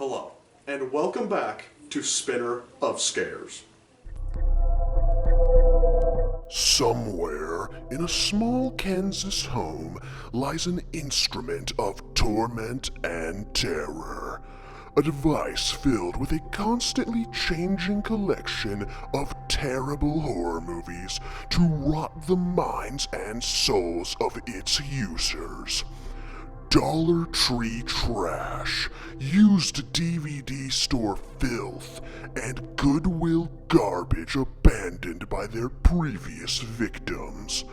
Hello, and welcome back to Spinner of Scares. Somewhere in a small Kansas home lies an instrument of torment and terror. A device filled with a constantly changing collection of terrible horror movies to rot the minds and souls of its users. Dollar Tree trash, used DVD store filth, and Goodwill garbage abandoned by their previous victims.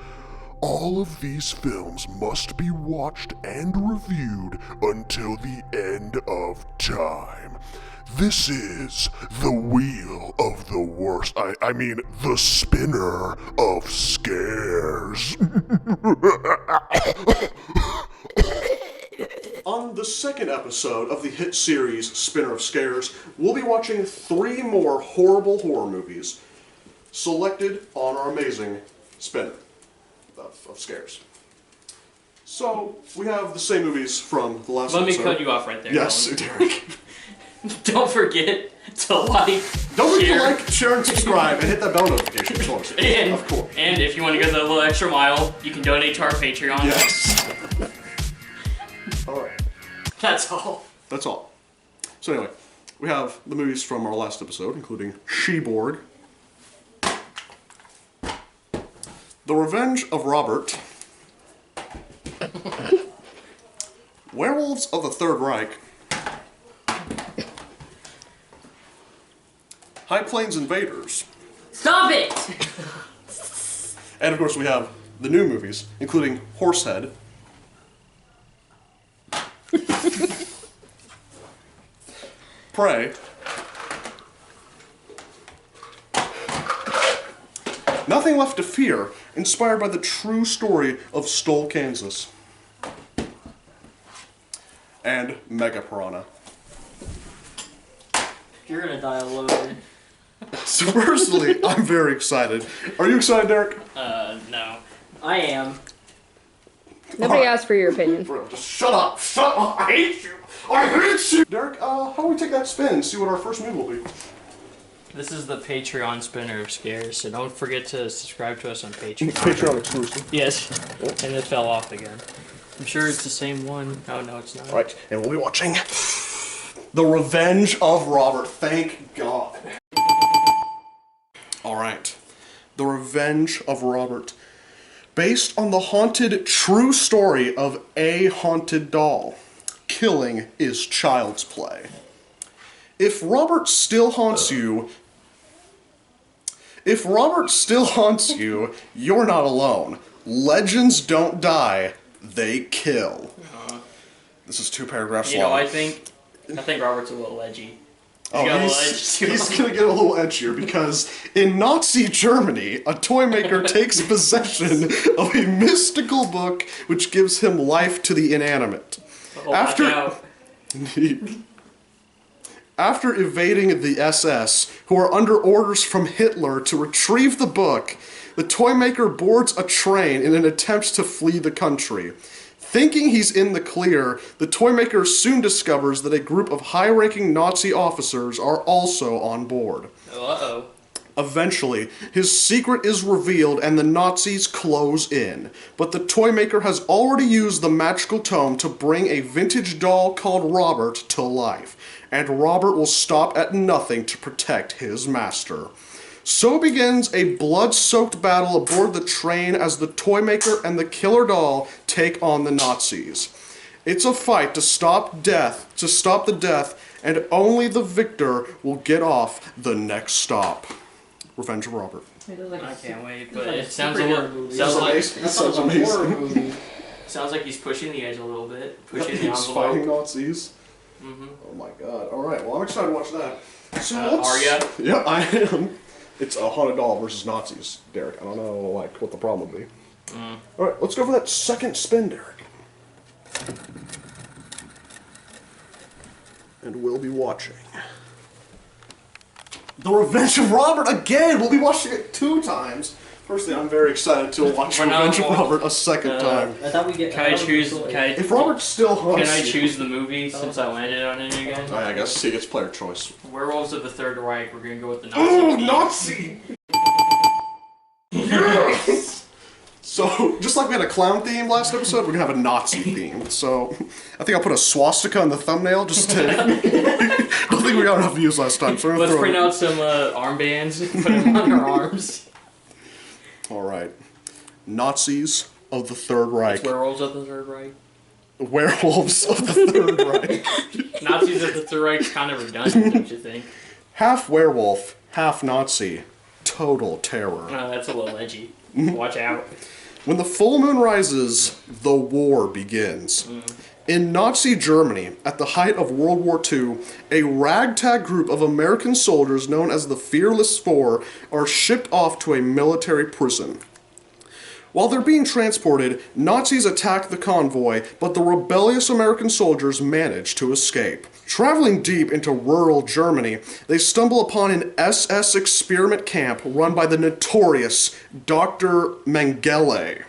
All of these films must be watched and reviewed until the end of time. This is the Wheel of the Worst. I mean, the Spinner of Scares. On the second episode of the hit series Spinner of Scares, we'll be watching 3 more horrible horror movies selected on our amazing Spinner of Scares. So, we have the same movies from the last episode. Let me cut you off right there. Yes, Derek. Don't forget to like, Don't forget share, to like, share, and subscribe, and hit that bell notification, of course. and, Of course. and if you want to go the little extra mile, you can donate to our Patreon. Yes. Alright. That's all. That's all. So anyway, we have the movies from our last episode, including She-Borg, The Revenge of Robert, Werewolves of the Third Reich, High Plains Invaders, Stop it! and of course we have the new movies, including Horsehead, Prey, Nothing Left to Fear, inspired by the true story of Stoll, Kansas, and Mega Piranha. You're gonna die alone. So personally, I'm very excited. Are you excited, Derek? No. I am. Nobody asked for your opinion. Bro, just shut up! Shut up! I hate you! I hate you! Derek, how do we take that spin and see what our first movie will be? This is the Patreon Spinner of Scares, so don't forget to subscribe to us on Patreon. Patreon exclusive. Yes. And it fell off again. I'm sure it's the same one. Oh, no, it's not. Right, and we'll be watching The Revenge of Robert. Thank God. Alright. The Revenge of Robert. Based on the haunted true story of a haunted doll. Killing is child's play. If Robert still haunts you, you're not alone. Legends don't die, they kill. This is 2 paragraphs You long. know, I think Robert's a little edgy. Oh, he's gonna get a little edgier because in Nazi Germany, a toy maker takes possession of a mystical book which gives him life to the inanimate. Oh, watch out. After evading the SS, who are under orders from Hitler to retrieve the book, the toy maker boards a train in an attempt to flee the country. Thinking he's in the clear, the toy maker soon discovers that a group of high-ranking Nazi officers are also on board. Uh-oh. Eventually, his secret is revealed and the Nazis close in. But the toy maker has already used the magical tome to bring a vintage doll called Robert to life. And Robert will stop at nothing to protect his master. So begins a blood-soaked battle aboard the train as the toy maker and the killer doll take on the Nazis. It's a fight to stop the death, and only the victor will get off the next stop. Revenge of Robert. I can't wait, but it sounds Sounds amazing. Sounds like he's pushing the edge a little bit. Pushing the He's envelope. fighting Nazis. Oh my god. Alright, well I'm excited to watch that. So Are ya? Yeah, I am. It's a haunted doll versus Nazis, Derek. I don't know what the problem would be. Alright, let's go for that second spin, Derek. And we'll be watching The Revenge of Robert again! We'll be watching it 2 times Personally, I'm very excited to watch We're not Revenge of watching- Robert a second time. I thought we get. Can I choose? If Robert still hunts, Can I choose the movie since I landed on it again? I guess he gets player choice. Werewolves of the Third Reich. We're gonna go with the Nazi. Oh, theme. Nazi! Yes! So, just like we had a clown theme last episode, we're gonna have a Nazi theme. So, I think I'll put a swastika in the thumbnail just to. I don't think we got enough views last time, so I'm Let's gonna print throw out some armbands and put them on our arms. Alright. Nazis of the Third Reich. Werewolves of the Third Reich. Werewolves of the Third Reich. Nazis of the Third Reich's kind of redundant, don't you think? Half werewolf, half Nazi. Total terror. That's a little edgy. Watch out. When the full moon rises, the war begins. In Nazi Germany, at the height of World War II, a ragtag group of American soldiers known as the Fearless Four are shipped off to a military prison. While they're being transported, Nazis attack the convoy, but the rebellious American soldiers manage to escape. Traveling deep into rural Germany, they stumble upon an SS experiment camp run by the notorious Dr. Mengele,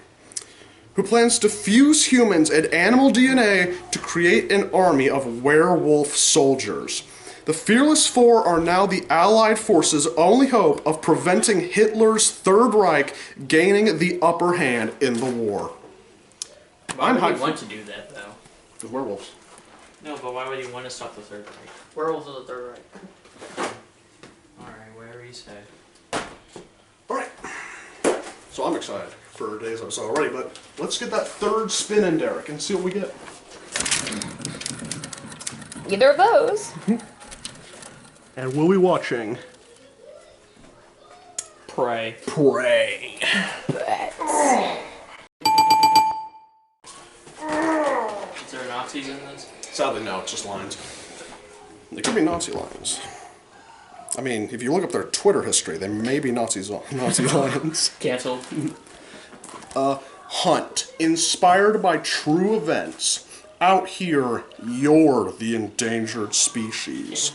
who plans to fuse humans and animal DNA to create an army of werewolf soldiers. The Fearless Four are now the Allied forces' only hope of preventing Hitler's Third Reich gaining the upper hand in the war. Why I'm would hyped you want to do that, though? The werewolves. No, but why would you want to stop the Third Reich? Werewolves of the Third Reich. Alright, whatever you say. Alright. So I'm excited for today's episode already, but let's get that third spin in, Derek, and see what we get. Either of those. And we'll be watching Pray. Prey. Is there Nazis in this? Sadly, no, it's just lines. They could be Nazi lines. I mean, if you look up their Twitter history, they may be Nazi lines. Cancelled. Hunt, inspired by true events. Out here, you're the endangered species.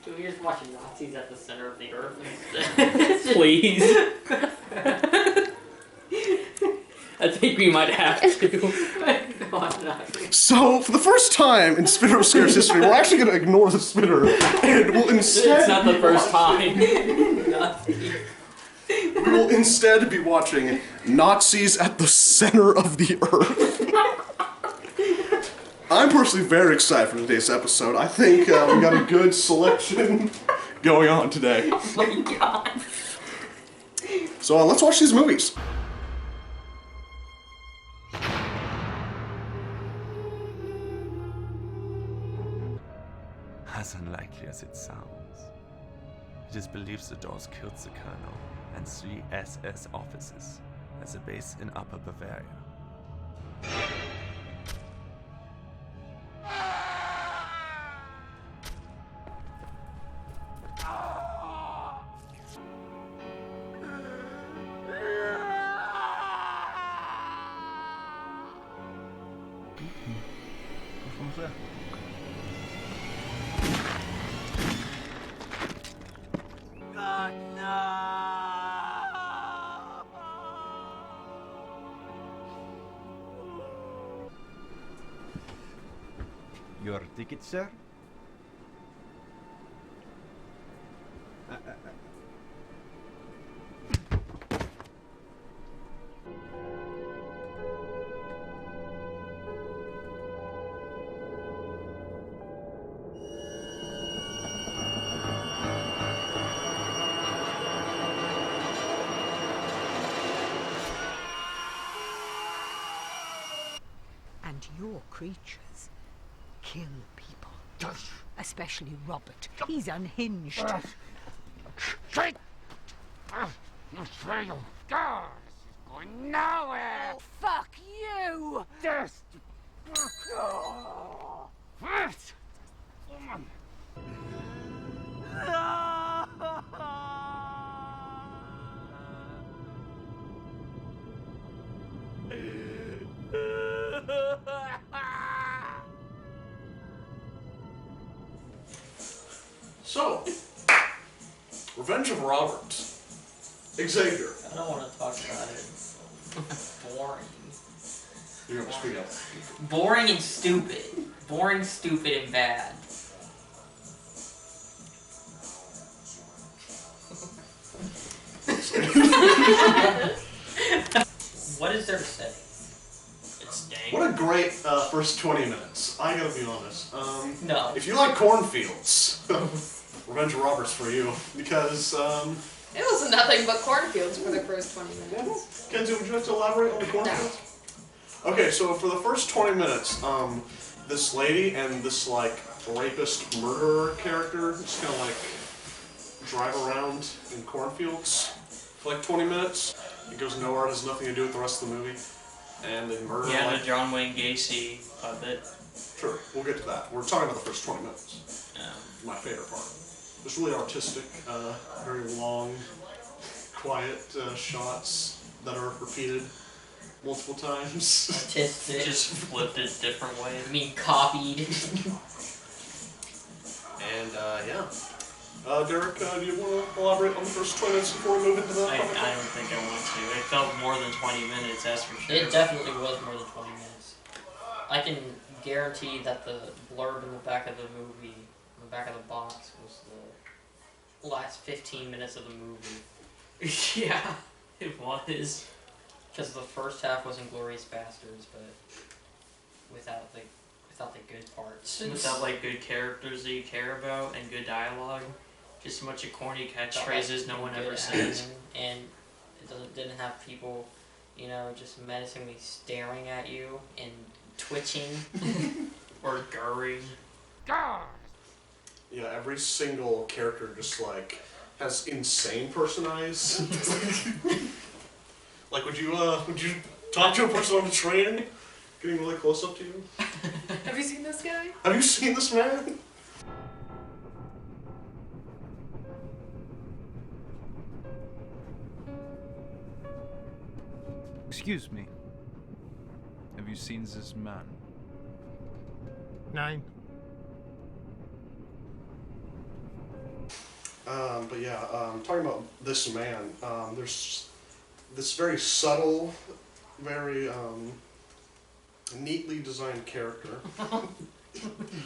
Can we just watch Nazis at the center of the earth? Please. I think we might have to. No, I'm not. So, for the first time in Spinner of Scares history, we're actually going to ignore the spinner, and we'll instead... It's not the first time. We will instead be watching Nazis at the center of the earth. I'm personally very excited for today's episode. I think we got a good selection going on today. Oh my god. So let's watch these movies. As unlikely as it sounds, it is believed the Dawes killed the colonel and 3 SS officers at a base in Upper Bavaria. Your ticket, sir? And your creatures kill people. Especially Robert. He's unhinged. Going nowhere! Oh, fuck you! So, Revenge of Robert. Xavier. I don't want to talk about it. Boring. You're gonna speak up. Boring and stupid. Boring, stupid, and bad. What is there to say? It's dang. What a great first 20 minutes. I gotta be honest. No. If you like cornfields, Revenge of Robert's for you. Because, It was nothing but cornfields for the first 20 minutes. Kenzie, would you like to elaborate on the cornfields? Okay, so for the first 20 minutes, this lady and this, like, rapist murderer character just kind of, like, drive around in cornfields for, like, 20 minutes. It goes nowhere, it has nothing to do with the rest of the movie. And they murder, Yeah, like... the John Wayne Gacy puppet. Sure, we'll get to that. We're talking about the first 20 minutes. My favorite part. It's really artistic, very long, quiet shots that are repeated multiple times. Artistic. Just flipped it different ways. I mean, copied. And, yeah. Derek, do you want to elaborate on the first 20 minutes before we move into the I don't think I want to. It felt more than 20 minutes, that's for sure. It definitely was more than 20 minutes. I can guarantee that the blurb in the back of the movie, in the back of the box, was the last 15 minutes of the movie. Yeah, it was. Because the first half was Inglourious Bastards, but without the good parts. Without like good characters that you care about and good dialogue. Just a bunch of corny catchphrases no one Good ever acting, says. and it didn't have people, you know, just menacingly staring at you and twitching. Or gurring. Yeah, every single character just, like, has insane person eyes. Like, would you talk to a person on a train getting really close up to you? Have you seen this guy? Have you seen this man? Excuse me. Have you seen this man? 9. But yeah, talking about this man, there's this very subtle, very, neatly designed character.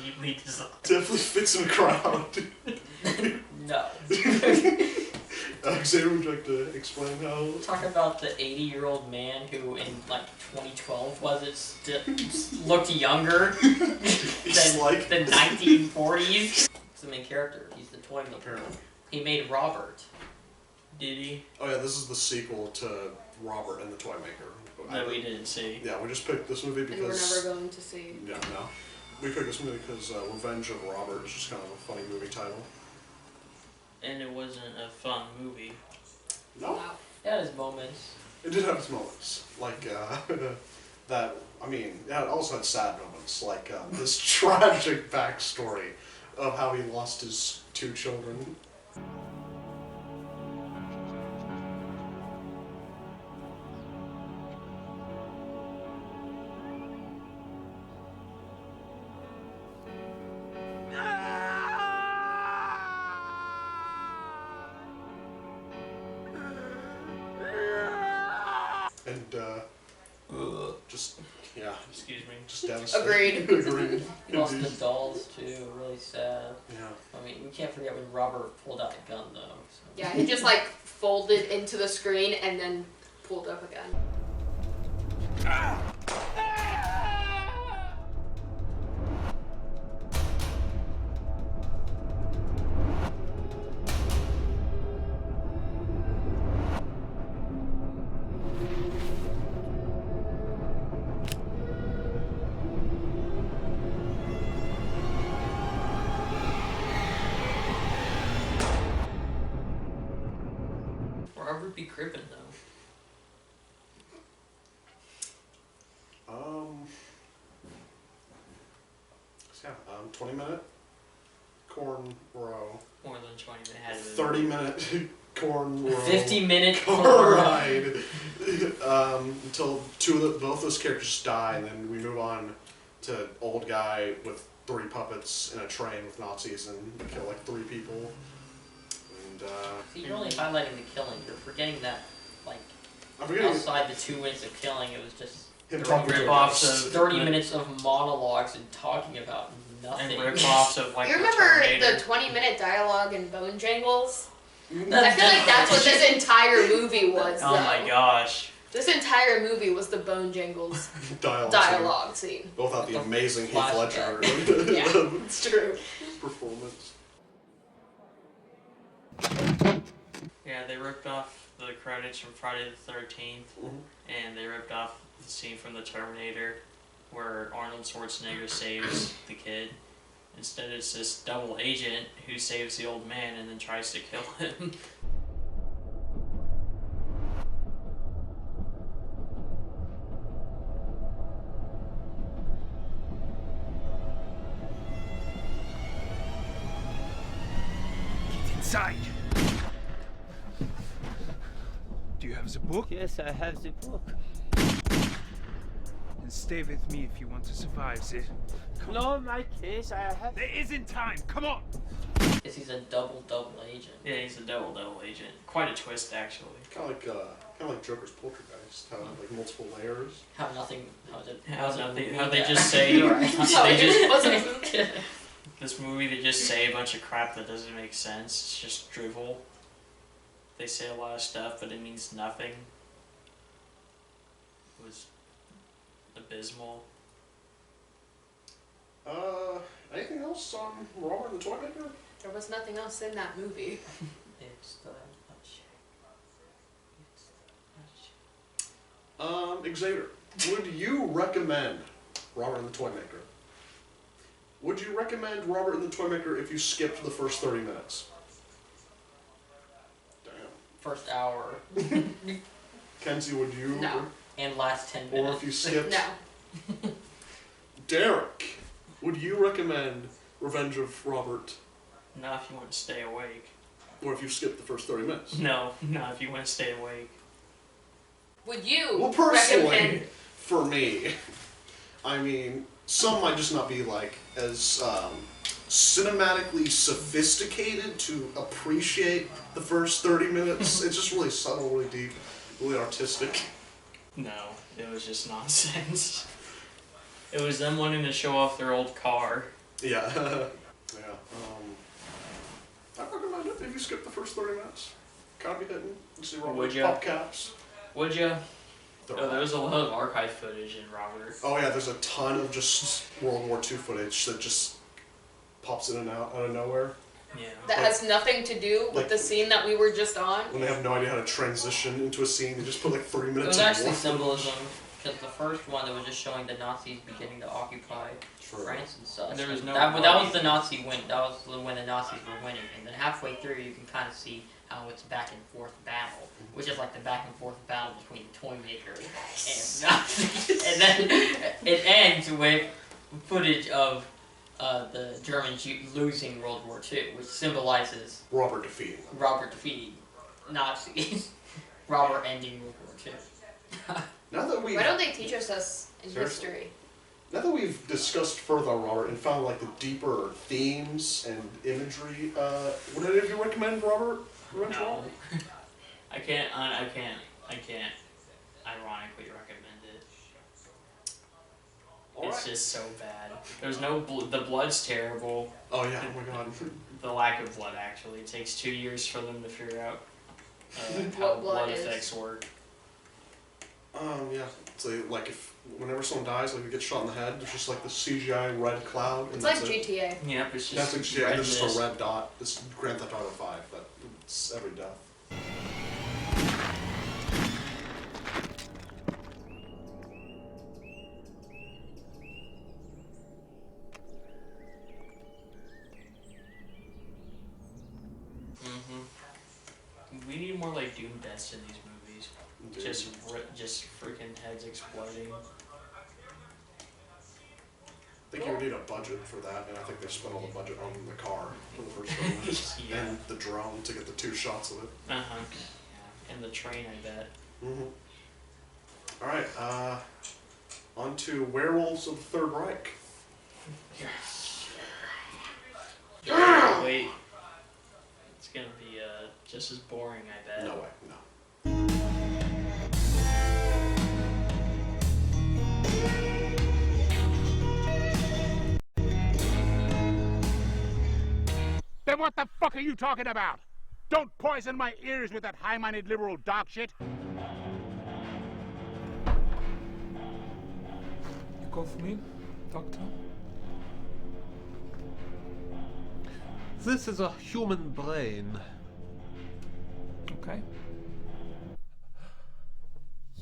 Neatly designed. Definitely fits in a crowd. No. Xavier, would you like to explain how? Talk about the 80-year-old man who in like 2012 looked younger than like the 1940s. He's the main character. He's the toy maker. Apparently. He made Robert. Did he? Oh yeah, this is the sequel to Robert and the Toy Maker. That we didn't see. Yeah, we just picked this movie And we're because... never going to see. Yeah, no. We picked this movie because Revenge of Robert is just kind of a funny movie title. And it wasn't a fun movie. No. Wow. It had his moments. It did have its moments. Like, that, I mean, yeah, it also had sad moments. Like, this tragic backstory of how he lost his 2 children. And, just, yeah, Excuse me. just devastating. Agreed. Agreed. He lost the Indeed. dolls too. Really sad. Yeah. I mean, we can't forget when Robert pulled out a gun though. So. Yeah, he just like folded into the screen and then pulled up again. Robert be crippin' though. 20-minute corn row. More than 20 minutes. Had to 30-minute corn row. 50-minute car ride. Until both those characters die, and then we move on to old guy with 3 puppets in a train with Nazis and kill like 3 people. And See, you're only highlighting the killing. You're forgetting forgetting that, like, I'm forgetting outside the 2 minutes of killing, it was just him 30 talking to rip-offs us. of 30 minutes of monologues and talking about nothing. and rip-offs of like You the remember Terminator. the 20-minute dialogue in Bone Jangles? I That's feel like that's what this entire movie was. Oh my though. gosh. This entire movie was the Bone Jangles Dialogue. scene. Both out the The amazing Heath flashback. Ledger Yeah, it's true. performance. Yeah, they ripped off the credits from Friday the 13th, and they ripped off the scene from the Terminator where Arnold Schwarzenegger saves the kid. Instead, it's this double agent who saves the old man and then tries to kill him. Get inside. Do you have the book? Yes, I have the book. Then stay with me if you want to survive this. No, in my case, I have. There isn't time. Come on. Is he's a double agent? Yeah, he's a double agent. Quite a twist, actually. Kind of like Joker's Poltergeist, how like multiple layers. How nothing? How did? How they just say No, they it just wasn't. this movie they just say a bunch of crap that doesn't make sense. It's just drivel. They say a lot of stuff, but it means nothing. It was abysmal. Anything else on Robert and the Toymaker? There was nothing else in that movie. It's the nutshell. Xavier, would you recommend Robert and the Toymaker? Would you recommend Robert and the Toymaker if you skipped the first 30 minutes? Damn. First hour Kenzie, would you? No. and last 10 Or minutes. if you skipped... No. Derek, would you recommend Revenge of Robert? Not if you want to stay awake. Or if you skipped the first 30 minutes? No, not if you want to stay awake. Would you Well, personally, recommend? for me, I mean, some might just not be like as cinematically sophisticated to appreciate the first 30 minutes. It's just really subtle, really deep, really artistic. No, it was just nonsense. It was them wanting to show off their old car. Yeah. Yeah. I recommend it if you skip the first 30 minutes. Kind of be hitting. You see Robert Would ya? pop caps. Would ya? They're Oh, there was a awesome. lot of archive footage in Robert. Oh yeah, there's a ton of just World War II footage that just pops in and out of nowhere. Yeah. That has nothing to do with like- the scene that we were just on. When they have no idea how to transition into a scene, they just put like 3 It minutes was of actually war symbolism, because the first one that was just showing the Nazis beginning to occupy True. France and such. There was no that blood. was the Nazi win. That was when the Nazis were winning, and then halfway through you can kind of see how it's back and forth battle, which is like the back and forth battle between the Toymaker and Nazis. And then it ends with footage of the Germans losing World War II, which symbolizes Robert defeating. Robert defeating Nazis, Robert ending World War II. Now that we Why don't they teach us this in Seriously? history? now that we've discussed further on Robert and found like the deeper themes and imagery, would any of you recommend Robert? Revenge of No. Robert? I can't ironically recommend it. It's Alright. just so bad. There's no the blood's terrible. Oh yeah, oh my god. The lack of blood actually. It takes 2 years for them to figure out how What blood blood is. effects work. Yeah. So like if whenever someone dies, like they get shot in the head, there's just like the CGI red cloud. And It's like that's it. GTA. Yep, it's That's just like, yeah, there's just redness. a red dot. It's Grand Theft Auto 5, but it's every death. We need more like doom deaths in these movies. Indeed. Just freaking heads exploding. I think you would need a budget for that, and I think they spent all the budget on the car for the first 30 minutes. Yeah. And the drone to get the 2 shots of it. Uh-huh. Yeah. And the train, I bet. Mm-hmm. Alright, on to Werewolves of the Third Reich. Wait. It's gonna be just as boring, I bet. No way, no. what the fuck are you talking about? Don't poison my ears with that high-minded liberal dog shit. You call for me, Doctor? This is a human brain. Okay.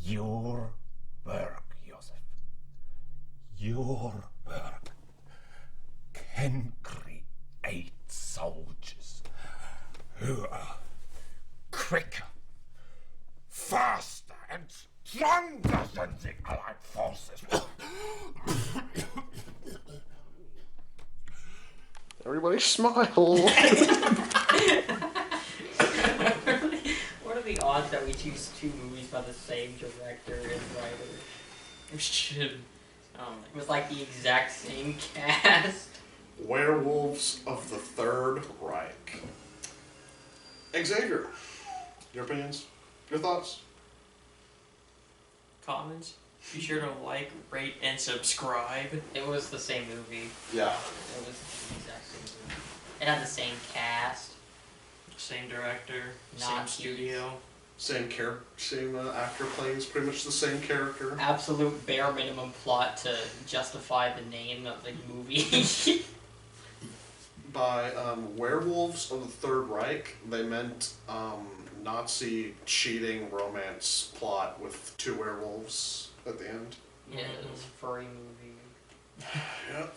Your work, Joseph. Your work can create soldiers who are quicker, faster, and stronger than the Allied forces. Everybody smile. What are the odds that we choose 2 movies by the same director and writer? It was like the exact same cast. Werewolves of the Third Reich. Xavier, your opinions? Your thoughts? Comments? Be sure to like, rate, and subscribe. It was the same movie. Yeah. It was the exact same movie. It had the same cast. Same director, same Nazis. studio. Same actor playing pretty much the same character. Absolute bare minimum plot to justify the name of the movie. By Werewolves of the Third Reich, they meant Nazi cheating romance plot with 2 werewolves at the end. Yeah, it was a furry movie. Yep.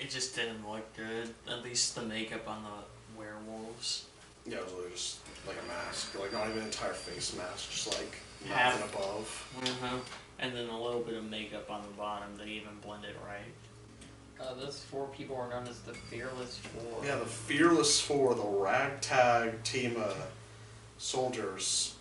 It just didn't look good. At least the makeup on the werewolves. Yeah, it was really just like a mask. Like, not even an entire face mask, just like Half. nothing above. Mm-hmm. And then a little bit of makeup on the bottom that even blended right. Those 4 people are known as the Fearless 4. Yeah, the Fearless 4, the ragtag team of soldiers.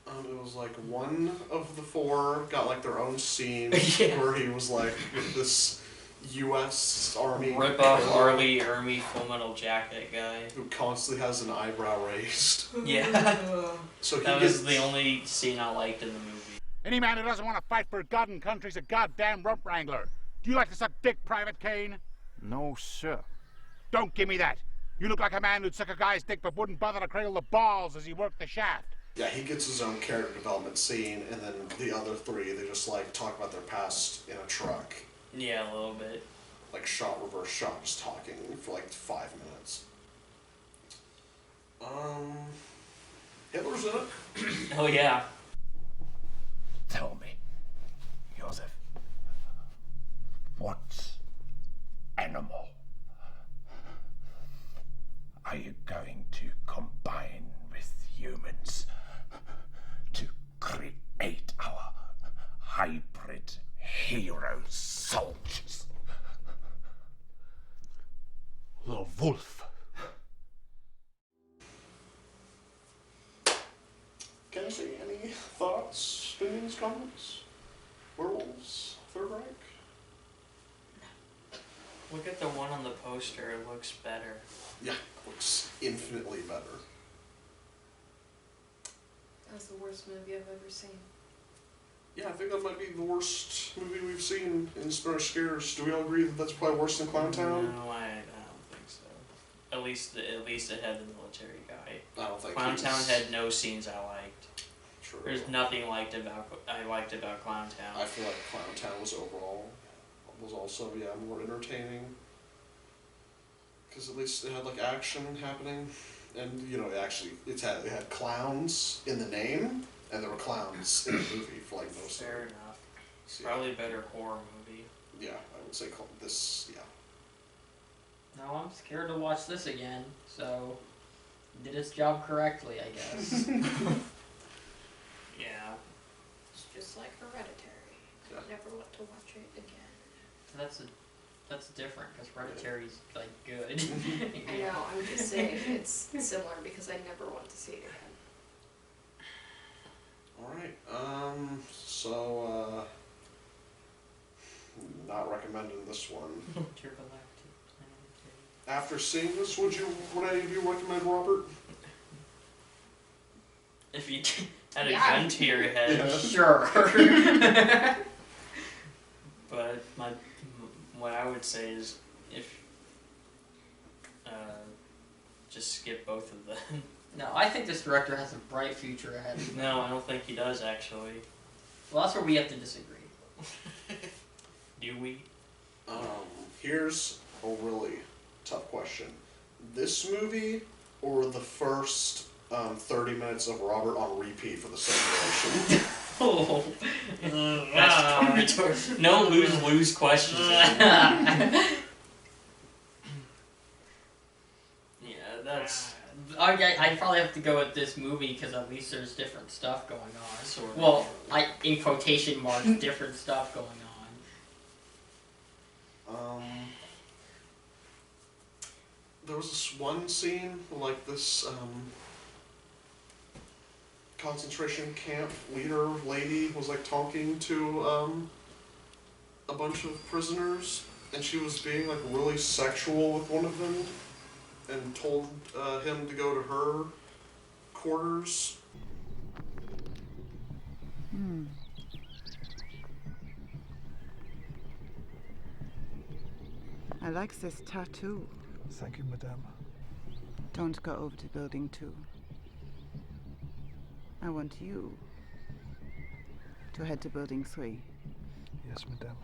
It was like one of the 4 got like their own scene Yeah. where he was like with this U.S. Army Rip off Arlie Ermy Full Metal Jacket guy. who constantly has an eyebrow raised. Yeah. So That was the only scene I liked in the movie. Any man who doesn't want to fight for God and country's a goddamn rump wrangler. Do you like to suck dick, Private Kane? No, sir. Don't give me that. You look like a man who'd suck a guy's dick but wouldn't bother to cradle the balls as he worked the shaft. Yeah, he gets his own character development scene, and then the other 3, they just like talk about their past in a truck. Yeah, a little bit. Like shot, reverse shot, just talking for like 5 minutes. Hitler's in it. Oh yeah. Tell me, Joseph, what animal are you going to combine with humans to create our hybrid hero soldiers? The wolf. Can I say any thoughts, opinions, comments? Werewolves, Third Reich? Look at the one on the poster. It looks better. Yeah, looks infinitely better. That was the worst movie I've ever seen. Yeah, I think that might be the worst movie we've seen in Spinner Scares. Do we all agree that that's probably worse than Clowntown? No, I don't think so. At least it had the military guy. I don't think Clowntown had no scenes I liked. True. There's nothing I liked about Clowntown. I feel like Clowntown was also more entertaining. Because at least it had like action happening, and you know it had clowns in the name, and there were clowns in the movie for like most of it. Fair enough. So, Probably a better horror movie. Yeah, I would say this. Yeah. Now I'm scared to watch this again, so did its job correctly, I guess. Yeah. It's just like Hereditary. Yeah. Never want to watch it again. That's different because Hereditary's like good. I know, I'm just saying it's similar because I never want to see it again. Alright, so, not recommending this one. After seeing this, would any of you recommend Robert? If you had a Yeah. gun to your head, Yeah. Sure. but what I would say is if just skip both of them. No, I think this director has a bright future ahead. No, I don't think he does actually. Well, that's where we have to disagree. Do we? Here's a really tough question. This movie or the first 30 minutes of Robert on repeat for the same duration? Oh, that's no lose questions. Yeah, that's. I'd probably have to go with this movie because at least there's different stuff going on. Sort of. Well, in quotation marks, different stuff going on. There was this one scene, like this concentration camp leader lady was like talking to a bunch of prisoners, and she was being like really sexual with one of them, and told him to go to her quarters. I like this tattoo. Thank you, madame. Don't go over to building 2. I want you to head to building 3. Yes, madame.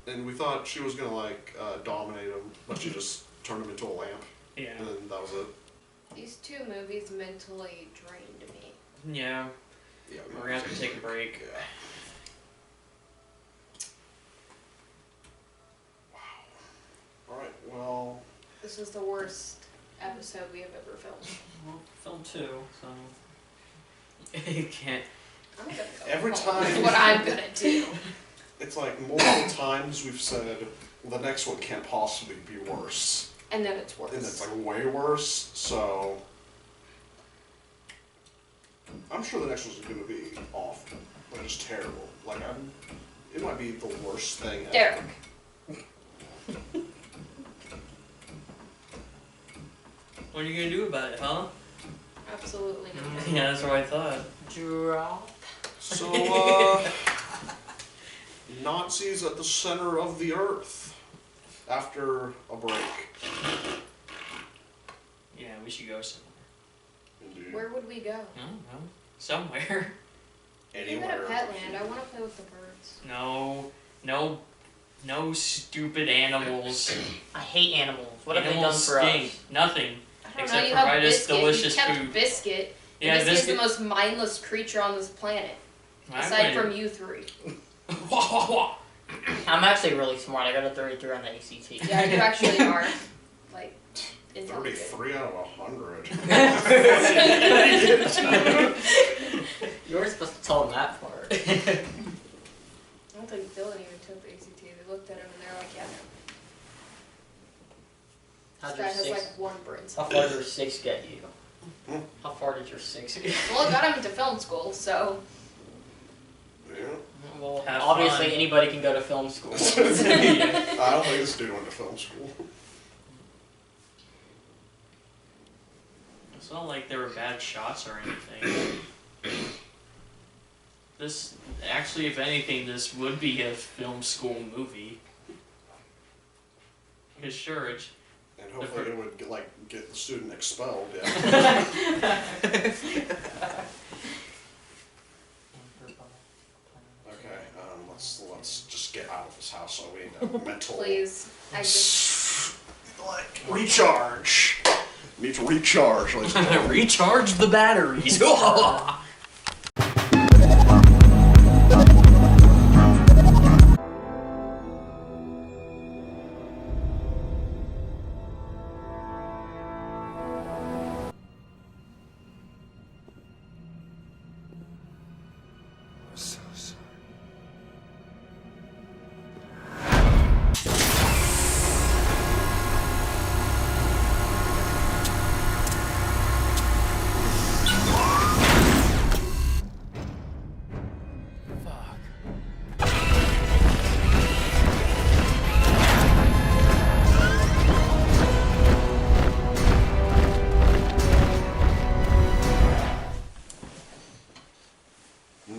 And we thought she was gonna like dominate him, but she just turned him into a lamp. Yeah. And then that was it. These 2 movies mentally drained me. Yeah. Yeah. We're gonna have to take a break. Yeah. Alright, well... This was the worst episode we have ever filmed. Well, film 2, so... You can't... I'm gonna go. Every time... That's what I'm gonna do. It's like multiple times we've said, the next one can't possibly be worse. And then it's worse. And it's like way worse, so... I'm sure the next one's gonna be awful. Like, just terrible. Like, it might be the worst thing ever. Derek. What are you gonna do about it, huh? Absolutely not. Yeah, that's what I thought. Drop. So, Nazis at the center of the earth. After a break. Yeah, we should go somewhere. Indeed. Where would we go? I don't know. Somewhere. Even at Petland. I want to play with the birds. No stupid animals. I hate animals. What have they done Animals for stink. us? Nothing. I don't Except know. You have provide us Biscuit. delicious You kept food. Biscuit. Yeah, Biscuit is the Biscuit. most mindless creature on this planet. Aside from you 3. I'm actually really smart. I got a 33 on the ACT. Yeah, you actually are. Like, intelligent. 33 out of 100. You were supposed to tell them that part. I don't think Dylan even took the ACT. They looked at him and they're like, yeah, no. How'd This your guy has 6 like 1 brain How cell. far did your 6 get you? How far did your 6 get? Well, it got him into film school, so. Yeah. Well, Have obviously fun. anybody can go to film school. I don't think this dude went to film school. It's not like they were bad shots or anything. This, actually, if anything, this would be a film school movie. Because sure, it's... And hopefully it would get the student expelled, yeah. Okay, let's just get out of this house so we need a mental... Please. I just. Recharge! Need to recharge, ladies and gentlemen. Recharge the batteries! So sorry.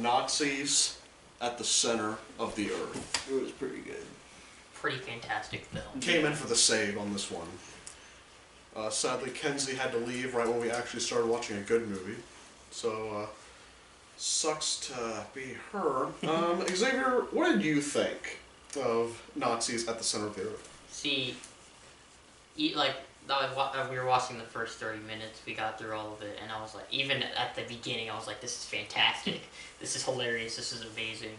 Nazis at the Center of the Earth. It was pretty good. Pretty fantastic film. Came in for the save on this one. Sadly, Kenzie had to leave right when we actually started watching a good movie. So, sucks to be her. Xavier, what did you think of Nazis at the Center of the Earth? See, we were watching the first 30 minutes, we got through all of it, and I was like, even at the beginning, I was like, this is fantastic, this is hilarious, this is amazing.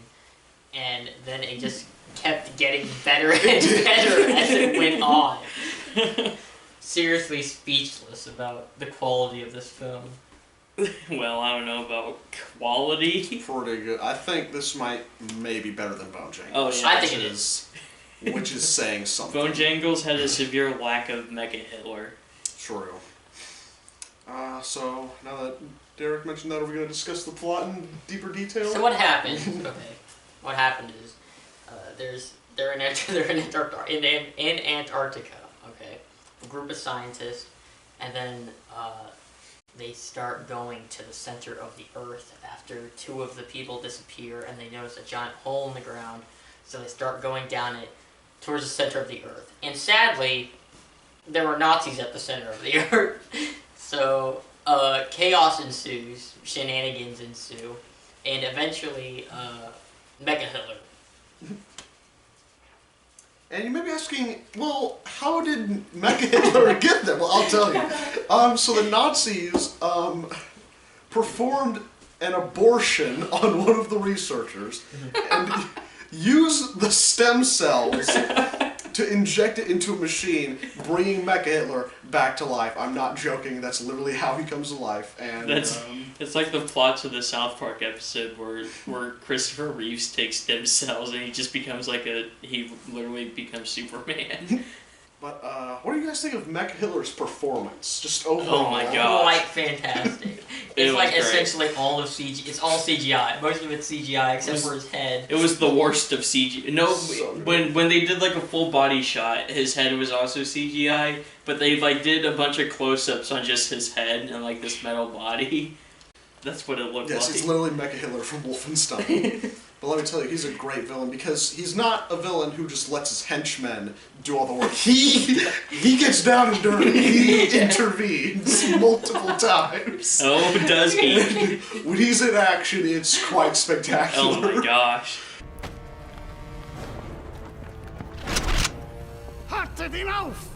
And then it just kept getting better and better as it went on. Seriously speechless about the quality of this film. Well, I don't know about quality. Pretty good. I think this might maybe better than Bojangles. Oh, yeah. I think it is. Which is saying something. Bojangles had a severe lack of Mecha Hitler. True. So, now that Derek mentioned that, are we going to discuss the plot in deeper detail? So what happened? Okay, what happened is they're in Antarctica. Okay, a group of scientists, and then they start going to the center of the Earth after two of the people disappear, and they notice a giant hole in the ground. So they start going down it towards the center of the Earth, and sadly, there were Nazis at the center of the Earth. So chaos ensues, shenanigans ensue, and eventually Mecha Hitler. And you may be asking, well, how did Mecha Hitler get there? Well, I'll tell you. So the Nazis performed an abortion on one of the researchers and used the stem cells to inject it into a machine, bringing Mecha Hitler back to life. I'm not joking. That's literally how he comes to life. And it's like the plot to the South Park episode where Christopher Reeves takes stem cells and he just becomes he literally becomes Superman. But what do you guys think of Mecha Hitler's performance? Just overall. Oh my god! Like fantastic. It's like essentially all of CGI. It's all CGI. Most of it's CGI except for his head. It was the worst of CGI. No, when they did like a full body shot, his head was also CGI. But they did a bunch of close-ups on just his head and like this metal body. That's what it looked like. Yes, he's literally Mecha Hitler from Wolfenstein. But let me tell you, he's a great villain because he's not a villain who just lets his henchmen do all the work. He gets down and dirty. He intervenes multiple times. Oh, does he? When he's in action, it's quite spectacular. Oh my gosh. Haltet ihn auf!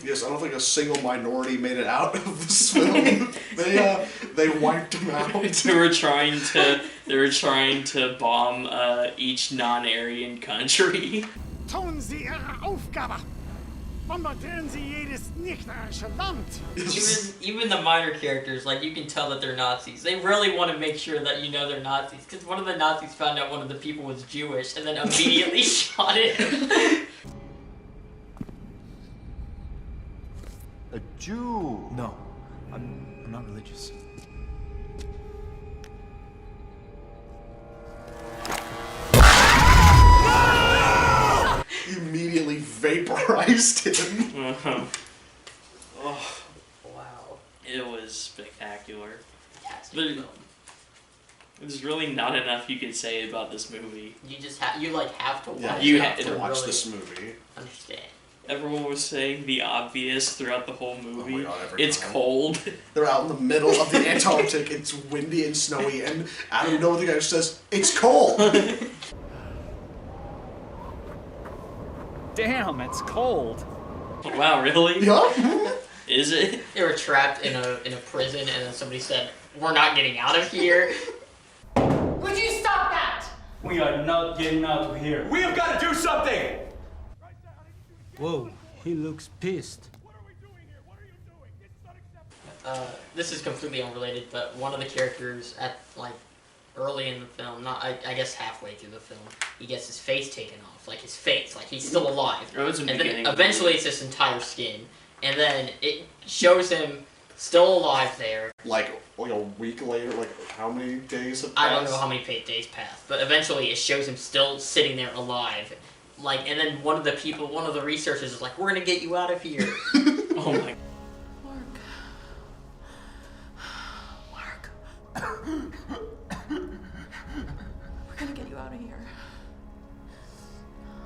Yes, I don't think a single minority made it out of this film. They wiped them out. They were trying to bomb each non-Aryan country. Tun Sie Ihre Aufgabe! Bombardieren Sie jedes nicht-arische Land! Even the minor characters, you can tell that they're Nazis. They really want to make sure that you know they're Nazis, because one of the Nazis found out one of the people was Jewish and then immediately shot him. A Jew? No, I'm not religious. Immediately vaporized him. Oh, wow. It was spectacular. There's really not enough you can say about this movie. You just have to watch Yeah, it. you have to watch this movie. Understand. Everyone was saying the obvious throughout the whole movie. Oh my God, every it's time. cold. They're out in the middle of the Antarctic. It's windy and snowy, and out of nowhere the guy says, "It's cold." Damn, it's cold. Wow, really? Yeah. Is it? They were trapped in a prison, and then somebody said, "We're not getting out of here." Would you stop that? We are not getting out of here. We have got to do something! Whoa, he looks pissed. This is completely unrelated, but one of the characters at early in the film, I guess halfway through the film, he gets his face taken off, like his face, like he's still alive. It was in the and then beginning. eventually it's his entire skin, and then it shows him still alive there. Like a week later, like how many days have I passed? don't know how many days passed, but eventually it shows him still sitting there alive. Like, and then one of the researchers is like, "We're gonna get you out of here." Oh my. We're gonna get you out of here.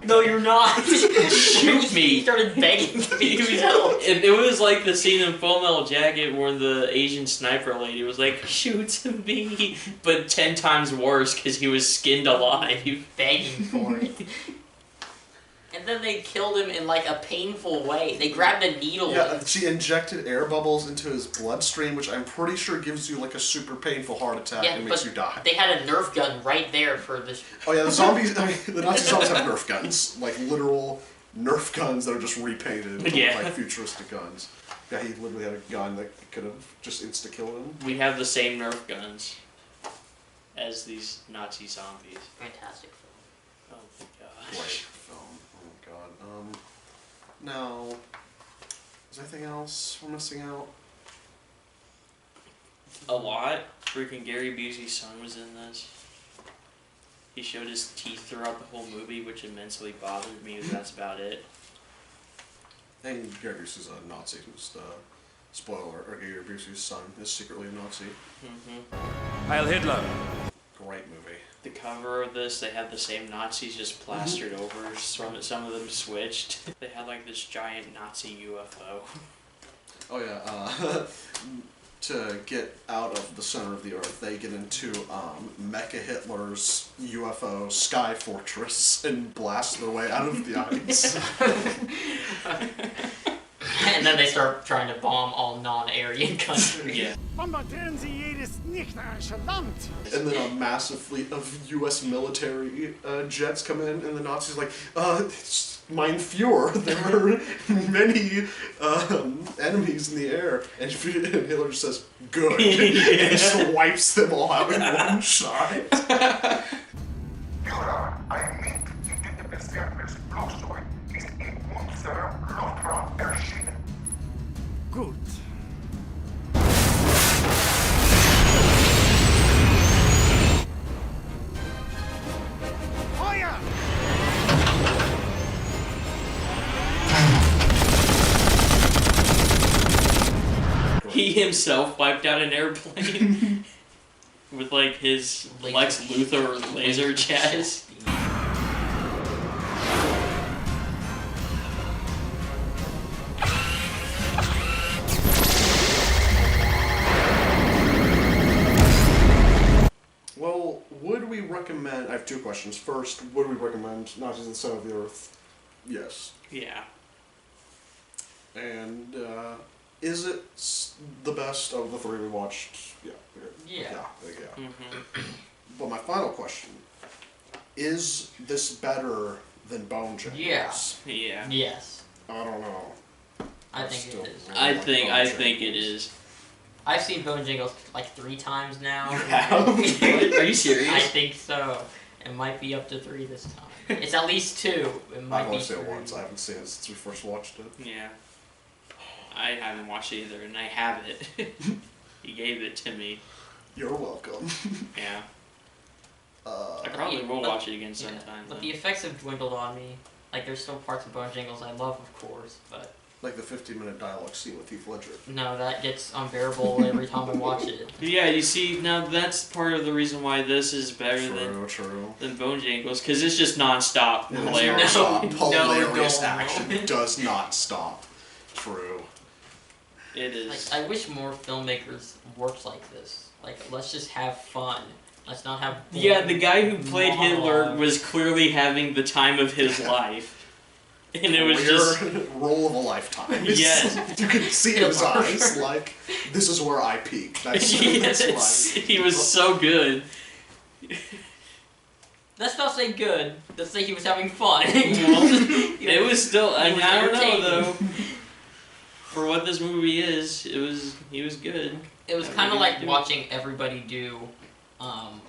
No, you're not. Shoot me. He started begging to be killed. It was like the scene in Full Metal Jacket where the Asian sniper lady was like, shoot me, but 10 times worse because he was skinned alive. Begging for it. And then they killed him in like a painful way. They grabbed a needle. Yeah, she injected air bubbles into his bloodstream, which I'm pretty sure gives you like a super painful heart attack and makes you die. They had a Nerf gun right there for this. Oh yeah, the zombies. I mean, the Nazi zombies have Nerf guns, like literal Nerf guns that are just repainted to Yeah. look like futuristic guns. Yeah, he literally had a gun that could have just insta killed him. We have the same Nerf guns as these Nazi zombies. Fantastic film. Oh my gosh. Great film. Oh my god. Now, is there anything else we're missing out? A lot. Freaking Gary Busey's son was in this. He showed his teeth throughout the whole movie, which immensely bothered me, but that's about it. And Gary Busey's a Nazi, who's the spoiler, or Gary Busey's son is secretly a Nazi. Heil Hitler! Great movie. The cover of this, they had the same Nazis just plastered over. Some of them switched. They had like this giant Nazi UFO. Oh yeah, to get out of the center of the earth, they get into Mecha Hitler's UFO Sky Fortress and blast their way out of the ice. And then they start trying to bomb all non-Aryan countries. Yeah. Bombardieren Sie jedes nicht-arische Land! And then a massive fleet of U.S. military jets come in, and the Nazis are like, mein Führer, there are many enemies in the air. And Hitler just says, good, and just wipes them all out in one shot. Führer, ein nicht gefährliches Flugzeug ist in unserem Luftraum erschienen. Gut. Feuer! He himself wiped out an airplane with like his Lex Luthor laser jazz. Well, would we recommend... I have two questions. First, would we recommend Nazis in the Center of the Earth? Yes. Yeah. And, is it the best of the three we watched? Yeah. Yeah. But my final question, is this better than Bone Jingles? Yeah. Yeah. Yes. I don't know. I think it is. I think it is. I've seen Bone Jingles like 3 times now. You have? Are you serious? I think so. It might be up to 3 this time. It's at least 2. It might I've be only seen 3. it once. I haven't seen it since we first watched it. Yeah. I haven't watched it either, and I have it. He gave it to me. You're welcome. Yeah. I probably will watch it again sometime. But the effects have dwindled on me. Like, there's still parts of Bone Jingles I love, of course, but... Like the 15-minute dialogue scene with Heath Ledger. No, that gets unbearable every time I watch it. Yeah, you see, now that's part of the reason why this is better True. than Bone Jingles, because it's just non-stop It is hilarious. non-stop. Hilarious no. action does not stop. True. It is. Like, I wish more filmmakers worked like this. Like, let's just have fun. Let's not have... Yeah, the guy who played Hitler monologue. was clearly having the time of his life. And it was just... role of a lifetime. Yes. You could see in his eyes, like, this is where I peaked. That's Yes, he was so good. Let's not say good. Let's say he was having fun. It was still... I mean, I don't know, entertaining. though. For what this movie is, he was good. It was kind of like watching everybody do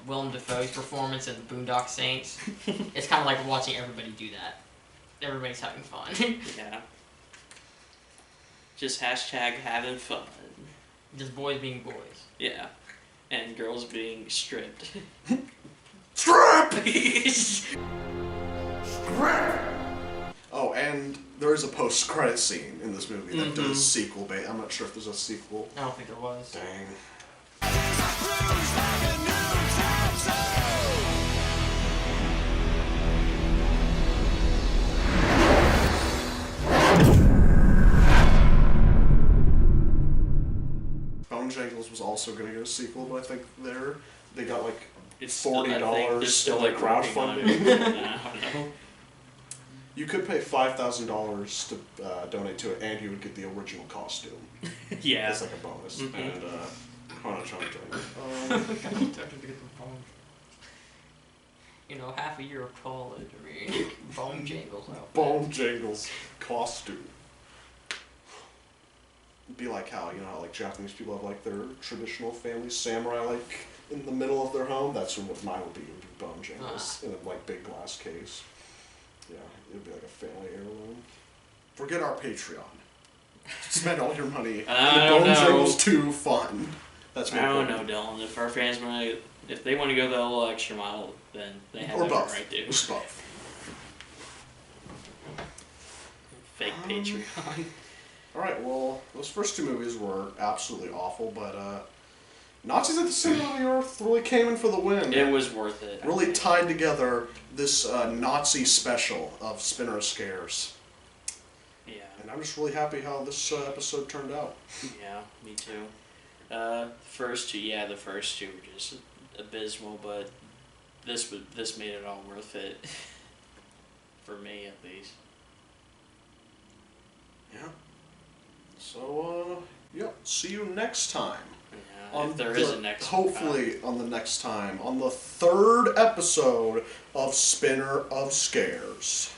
Willem Dafoe's performance in The Boondock Saints. It's kind of like watching everybody do that. Everybody's having fun. Yeah. Just hashtag having fun. Just boys being boys. Yeah. And girls being stripped. Strip! Oh, and there is a post-credit scene in this movie that does sequel bait. I'm not sure if there's a sequel. I don't think there was. Dang. Bone Jangles was also going to get a sequel, but I think they got like $40 still in like crowdfunding. I don't know. You could pay $5,000 to donate to it, and you would get the original costume. Yeah. It's like a bonus. Mhm. And hold on, trying to You know, half a year of college. I mean, Bone Jangles out. Bone Jangles costume. It'd be like how, you know, how like Japanese people have like their traditional family samurai like in the middle of their home. That's what mine would be. It would be Bone Jangles in a like big glass case. Yeah, it'd be like a family heirloom. Forget our Patreon. Spend all your money I on don't Bone know. Jangles 2 fun. That's I what don't know, Dylan. If our fans if they want to go that little extra mile, then they have Or that both. right to. Just both. Fake Patreon. Alright, well, those first 2 movies were absolutely awful, but Nazis at the Center of the Earth really came in for the win. It was worth it. Really tied together this Nazi special of Spinner Scares. Yeah. And I'm just really happy how this episode turned out. Yeah, me too. The first two were just abysmal, but this made it all worth it. For me, at least. Yeah. So, see you next time. Yeah, if there is a next hopefully on the next time, on the 3rd episode of Spinner of Scares.